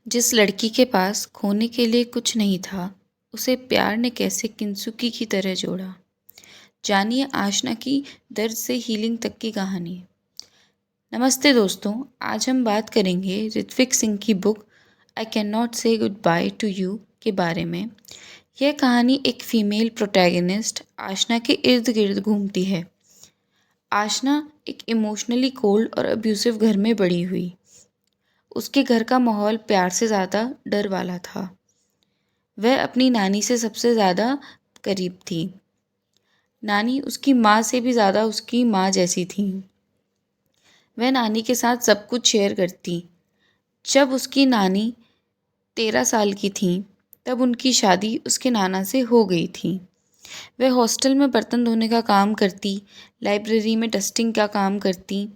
जिस लड़की के पास खोने के लिए कुछ नहीं था, उसे प्यार ने कैसे किंसुकी की तरह जोड़ा। जानिए आशना की दर्द से हीलिंग तक की कहानी। नमस्ते दोस्तों, आज हम बात करेंगे ऋत्विक सिंह की बुक आई कैन नॉट से गुड बाय टू यू के बारे में। यह कहानी एक फीमेल प्रोटैगनिस्ट आशना के इर्द गिर्द घूमती है। आशना एक इमोशनली कोल्ड और अब्यूसिव घर में बड़ी हुई। उसके घर का माहौल प्यार से ज़्यादा डर वाला था। वह अपनी नानी से सबसे ज़्यादा करीब थी। नानी उसकी माँ से भी ज़्यादा उसकी माँ जैसी थी। वह नानी के साथ सब कुछ शेयर करती। जब उसकी नानी 13 साल की थी, तब उनकी शादी उसके नाना से हो गई थी। वह हॉस्टल में बर्तन धोने का काम करती, लाइब्रेरी में डस्टिंग का काम करती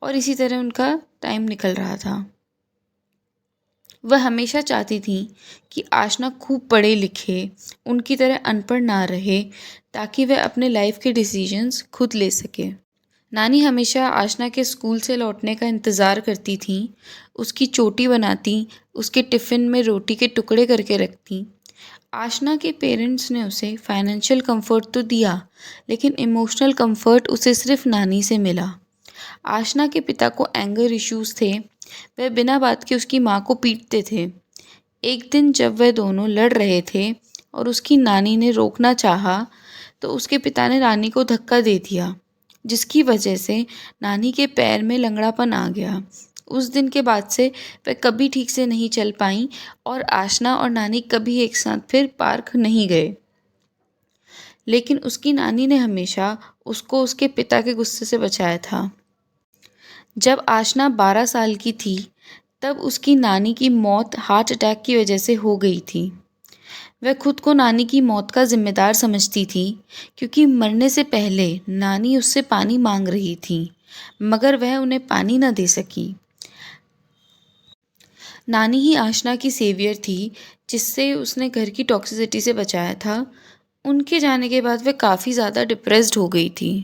और इसी तरह उनका टाइम निकल रहा था। वह हमेशा चाहती थी कि आशना खूब पढ़े लिखे, उनकी तरह अनपढ़ ना रहे, ताकि वह अपने लाइफ के डिसीजंस खुद ले सके। नानी हमेशा आशना के स्कूल से लौटने का इंतज़ार करती थी, उसकी चोटी बनाती, उसके टिफ़िन में रोटी के टुकड़े करके रखती। आशना के पेरेंट्स ने उसे फाइनेंशियल कंफर्ट तो दिया, लेकिन इमोशनल कंफर्ट उसे सिर्फ नानी से मिला। आशना के पिता को एंगर इश्यूज थे। वह बिना बात के उसकी माँ को पीटते थे। एक दिन जब वह दोनों लड़ रहे थे और उसकी नानी ने रोकना चाहा, तो उसके पिता ने नानी को धक्का दे दिया, जिसकी वजह से नानी के पैर में लंगड़ापन आ गया। उस दिन के बाद से वह कभी ठीक से नहीं चल पाई और आशना और नानी कभी एक साथ फिर पार्क नहीं गए। लेकिन उसकी नानी ने हमेशा उसको उसके पिता के गुस्से से बचाया था। जब आशना 12 साल की थी, तब उसकी नानी की मौत हार्ट अटैक की वजह से हो गई थी। वह खुद को नानी की मौत का जिम्मेदार समझती थी, क्योंकि मरने से पहले नानी उससे पानी मांग रही थी, मगर वह उन्हें पानी न दे सकी। नानी ही आशना की सेवियर थी, जिससे उसने घर की टॉक्सिसिटी से बचाया था। उनके जाने के बाद वह काफ़ी ज़्यादा डिप्रेस्ड हो गई थी।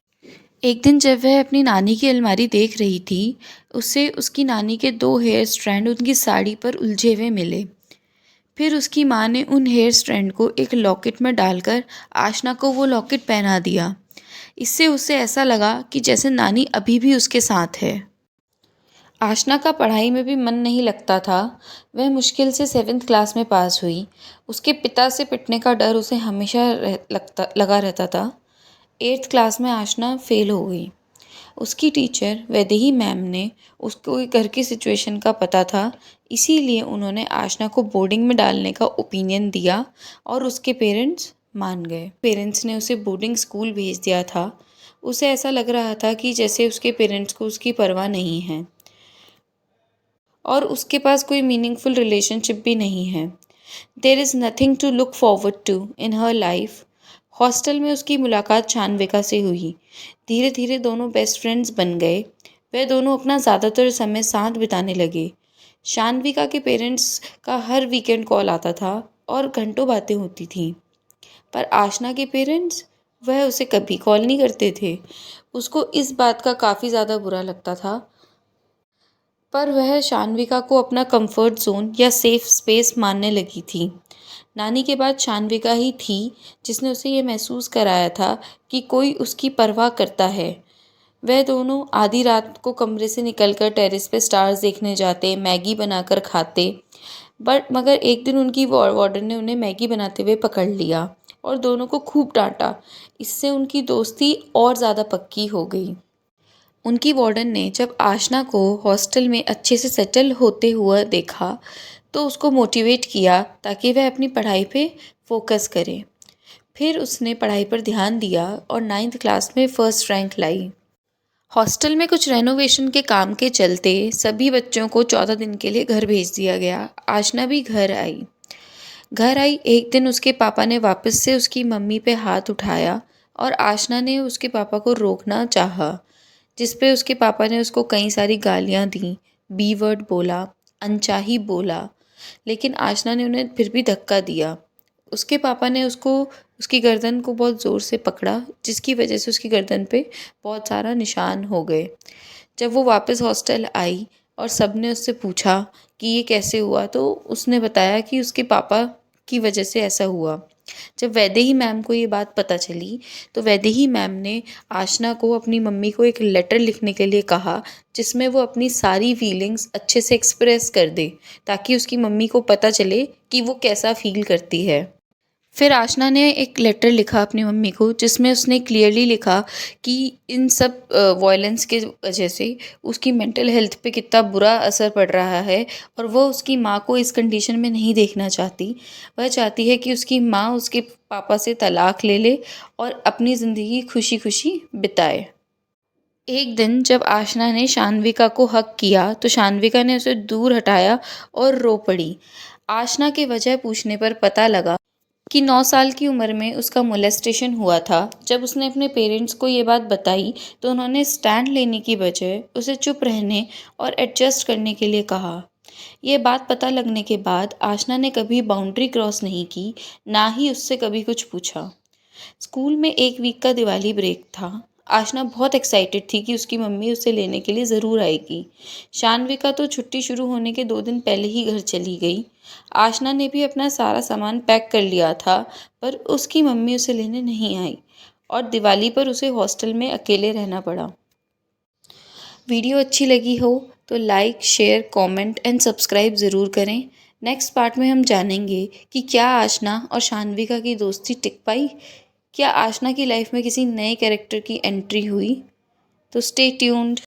एक दिन जब वह अपनी नानी की अलमारी देख रही थी, उसे उसकी नानी के 2 हेयर स्ट्रैंड उनकी साड़ी पर उलझे हुए मिले। फिर उसकी माँ ने उन हेयर स्ट्रैंड को एक लॉकेट में डालकर आशना को वो लॉकेट पहना दिया। इससे उसे ऐसा लगा कि जैसे नानी अभी भी उसके साथ है। आशना का पढ़ाई में भी मन नहीं लगता था। वह मुश्किल से 7th क्लास में पास हुई। उसके पिता से पिटने का डर उसे हमेशा लगा रहता था। 8th क्लास में आशना फेल हो गई। उसकी टीचर वैदेही मैम ने उसको घर की सिचुएशन का पता था, इसीलिए उन्होंने आशना को बोर्डिंग में डालने का ओपिनियन दिया और उसके पेरेंट्स मान गए। पेरेंट्स ने उसे बोर्डिंग स्कूल भेज दिया था। उसे ऐसा लग रहा था कि जैसे उसके पेरेंट्स को उसकी परवाह नहीं है और उसके पास कोई मीनिंगफुल रिलेशनशिप भी नहीं है। There is nothing to look forward to in her life. Hostel में उसकी मुलाकात शानविका से हुई। धीरे धीरे दोनों बेस्ट फ्रेंड्स बन गए। वे दोनों अपना ज़्यादातर समय साथ बिताने लगे। शानविका के पेरेंट्स का हर वीकेंड कॉल आता था और घंटों बातें होती थीं। पर आशना के पेरेंट्स, वह उसे कभी कॉल नहीं करते थे। उसको इस बात का काफ़ी ज़्यादा बुरा लगता था, पर वह शानविका को अपना कंफर्ट जोन या सेफ स्पेस मानने लगी थी। नानी के बाद शानविका ही थी जिसने उसे ये महसूस कराया था कि कोई उसकी परवाह करता है। वह दोनों आधी रात को कमरे से निकलकर टेरेस पे स्टार्स देखने जाते, मैगी बनाकर खाते। बट मगर एक दिन उनकी वार्डन ने उन्हें मैगी बनाते हुए पकड़ लिया और दोनों को खूब डांटा। इससे उनकी दोस्ती और ज़्यादा पक्की हो गई। उनकी वार्डन ने जब आशना को हॉस्टल में अच्छे से सेटल होते हुआ देखा, तो उसको मोटिवेट किया ताकि वह अपनी पढ़ाई पे फोकस करे। फिर उसने पढ़ाई पर ध्यान दिया और 9th क्लास में फर्स्ट रैंक लाई। हॉस्टल में कुछ रेनोवेशन के काम के चलते सभी बच्चों को 14 दिन के लिए घर भेज दिया गया। आशना भी घर आई। एक दिन उसके पापा ने वापस से उसकी मम्मी पे हाथ उठाया और आशना ने उसके पापा को रोकना चाहा, जिस पे उसके पापा ने उसको कई सारी गालियाँ दी, बी वर्ड बोला, अनचाही बोला, लेकिन आशना ने उन्हें फिर भी धक्का दिया। उसके पापा ने उसकी गर्दन को बहुत ज़ोर से पकड़ा, जिसकी वजह से उसकी गर्दन पे बहुत सारा निशान हो गए। जब वो वापस हॉस्टल आई और सब ने उससे पूछा कि ये कैसे हुआ, तो उसने बताया कि उसके पापा की वजह से ऐसा हुआ। जब वैदेही मैम को ये बात पता चली, तो वैदेही मैम ने आशना को अपनी मम्मी को एक लेटर लिखने के लिए कहा, जिसमें वो अपनी सारी फीलिंग्स अच्छे से एक्सप्रेस कर दे, ताकि उसकी मम्मी को पता चले कि वो कैसा फ़ील करती है। फिर आशना ने एक लेटर लिखा अपनी मम्मी को, जिसमें उसने क्लियरली लिखा कि इन सब वॉयलेंस के वजह से उसकी मेंटल हेल्थ पे कितना बुरा असर पड़ रहा है, और वो उसकी माँ को इस कंडीशन में नहीं देखना चाहती। वह चाहती है कि उसकी माँ उसके पापा से तलाक ले ले और अपनी ज़िंदगी खुशी खुशी बिताए। एक दिन जब आशना ने शान्विका को हग किया, तो शान्विका ने उसे दूर हटाया और रो पड़ी। आशना की वजह पूछने पर पता लगा कि 9 साल की उम्र में उसका मोलेस्टेशन हुआ था। जब उसने अपने पेरेंट्स को ये बात बताई, तो उन्होंने स्टैंड लेने की बजाय उसे चुप रहने और एडजस्ट करने के लिए कहा। ये बात पता लगने के बाद आशना ने कभी बाउंड्री क्रॉस नहीं की, ना ही उससे कभी कुछ पूछा। स्कूल में एक वीक का दिवाली ब्रेक था। आशना बहुत एक्साइटेड थी कि उसकी मम्मी उसे लेने के लिए ज़रूर आएगी। शान्विका तो छुट्टी शुरू होने के 2 दिन पहले ही घर चली गई। आशना ने भी अपना सारा सामान पैक कर लिया था, पर उसकी मम्मी उसे लेने नहीं आई और दिवाली पर उसे हॉस्टल में अकेले रहना पड़ा। वीडियो अच्छी लगी हो तो like, share, comment and subscribe ज़रूर करें। नेक्स्ट पार्ट में हम जानेंगे कि क्या आशना और शान्विका की दोस्ती टिक पाई? क्या आशना की लाइफ में किसी नए कैरेक्टर की एंट्री हुई? तो स्टे ट्यून्ड।